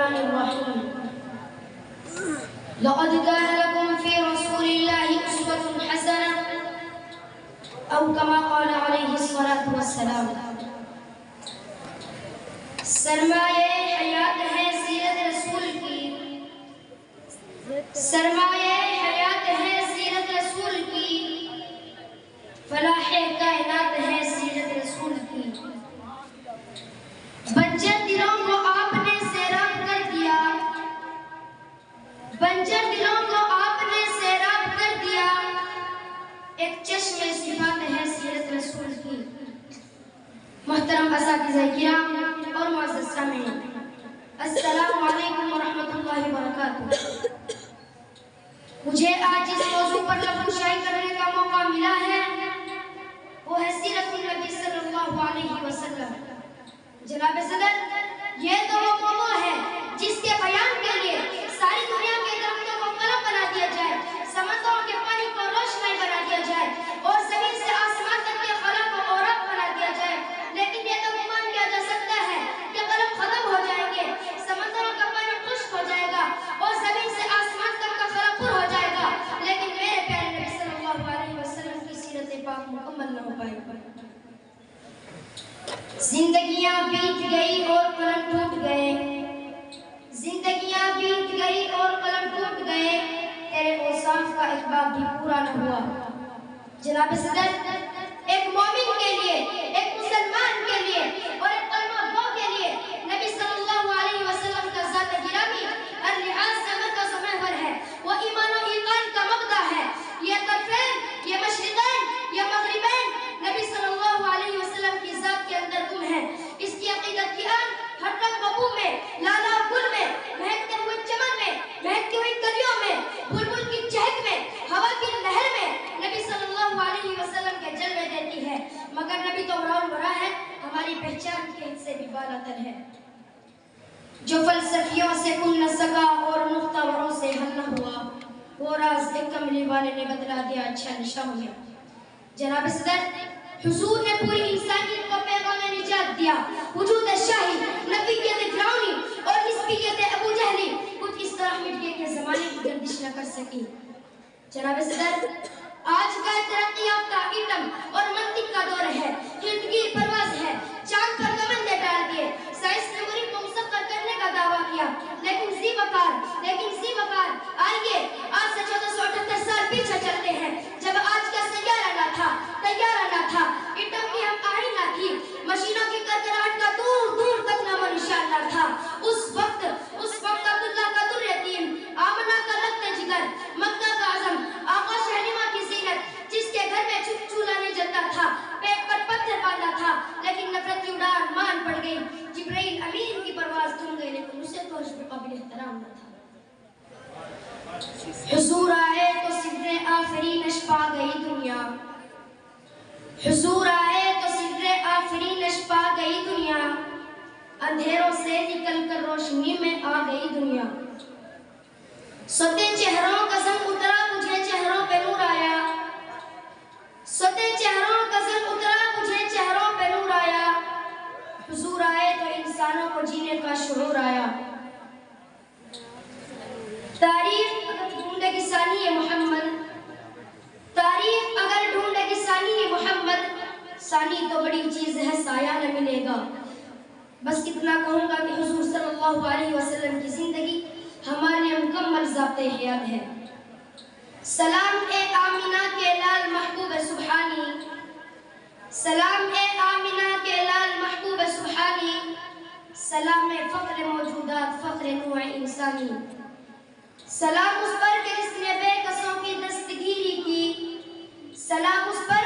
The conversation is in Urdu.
الرحمن الرحيم لقد كان لكم في رسول الله أسوة حسنة أو كما قال عليه الصلاة والسلام سرمایہ حیات ہے سیرت رسول کی سرمایہ حیات ہے سیرت رسول کی فلاح کائنات ہے سیرت رسول کی بنجر دلوں کو آپ نے سیراب کر دیا بنجر دلوں کو آپ نے سیراب کر دیا ایک چشم صفات ہے سیرت رسول کی محترم اساتذہ کرام اور معزز سامعین السلام علیکم ورحمۃ اللہ وبرکاتہ مجھے آج جس موضوع پر لفظ کشائی کرنے کا موقع ملا ہے وہ ہے سیرت النبی صلی اللہ علیہ وسلم جناب صدر یہ تو وہ موضوع ہے جس کے بیان کے لیے ساری دنیا کے درختوں کو قلم بنا دیا جائے سمندروں کے پانی کو روشنائی بنا دیا جائے اور زمین سے آسمان تک کے خلا کو عورت بنا دیا جائے لیکن یہ تو گمان کیا جا سکتا ہے کہ قلم ختم ہو جائیں گے سمندروں کا پانی خشک ہو جائے گا اور زمین سے آسمان تک کا خلا پر ہو جائے گا لیکن میرے پیارے نبی صلی اللہ علیہ وسلم کی سیرت پاک مکمل نہ ہو پائے گا زندگیاں بیت گئی اور قلم ٹوٹ گئے زندگیاں بیت گئی اور قلم ٹوٹ گئے تیرے اوصاف کا ایک باب بھی پورا نہ ہوا جناب صدر ایک مومن کے لیے ایک مسلمان کے لیے اور ایک کلمہ گو کے لیے نبی صلی اللہ علیہ وسلم کا ذات گرامی ہر لحاظ سے مرکز و محور ہے وہ ایمان و ایقان کا مبدا ہے یہ طرفین یہ مشرقین یہ مغربین نبی صلی اللہ علیہ وسلم کی ذات کے اندر گم ہے اس کی عقیدت کی آن ہر رنگ ببو میں لالا گل میں مہکتے ہوئے چمن میں مہکتی ہوئی کلیوں میں بلبل کی چہک میں ہوا کی لہر میں نبی صلی اللہ علیہ وسلم کے جلوے دیتی ہے مگر نبی تو براؤن برا ہے ہماری پہچان کے حد سے بھی بالا تر ہے جو فلسفیوں سے کن نہ سکا اور نقطہ وروں سے حل نہ ہوا وہ راز ایک کملی والے نے بتلا دیا اچھا نشہ ہو گیا جناب صدر حضور نے پوری انسانیت کو پیغام نجات دیا وجود شاہی نبیت فرعونی اور نسبیت ابو جہلی کچھ اس طرح مٹ گئے کہ زمانے کی گردش نہ کر سکی جناب صدر آج کا ترقی یافتہ ایٹم اور منطق کا دور ہے خردگیر پرواز ہے چاند پر کمندے ڈال دیے سائنس نے مرید کو مسخر کرنے کا دعویٰ کیا لیکن زی وقار آئیے آج سے 1478 سال پیچھے چلتے ہیں جب آج کا سیارہ نہ تھا ایٹم کی ہم آہی نہ تھی مشینوں کی کرکراہٹ کا دور دور تک نام و نشان نہ تھا اس وقت عبداللہ کا در یتیم آمنہ کا رخت جگر مکہ کا عظم آقا شہنما کی زینت جس کے گھر میں چولہا نہیں جلتا تھا پیٹ پر پتھر باندھا تھا لیکن نفرت کی اڑان مان پڑ گئی جبرائیل امین کی پرواز تھم گئی لیکن اسے تو عجب قابل احترام نہ تھا حضور آئے تو صدر آفرینش پا گئی دنیا حضور آئے تو صدر آفرینش پا گئی دنیا اندھیروں سے نکل کر روشنی میں آ گئی دنیا سوتے چہروں کا زنگ اترا مجھے چہروں پہ نور آیا سوتے چہروں کا زنگ اترا مجھے چہروں پہ نور آیا حضور آئے تو انسانوں کو جینے کا شعور آیا تاریخ اگر ڈھونڈے گی ثانی محمد ثانی تو بڑی چیز ہے سایہ نہ ملے گا بس اتنا کہوں گا کہ حضور صلی اللہ علیہ وسلم کی زندگی ہمارے لیے مکمل ضابطۂ حیات ہے سلام اے آمینہ کے لال محبوب سبحانی سلام اے آمینہ کے لال محبوب سبحانی سلام فخر موجودات فخر نوع انسانی سلام اس پر کہ جس نے بے کسوں کی دستگیری کی سلام اس پر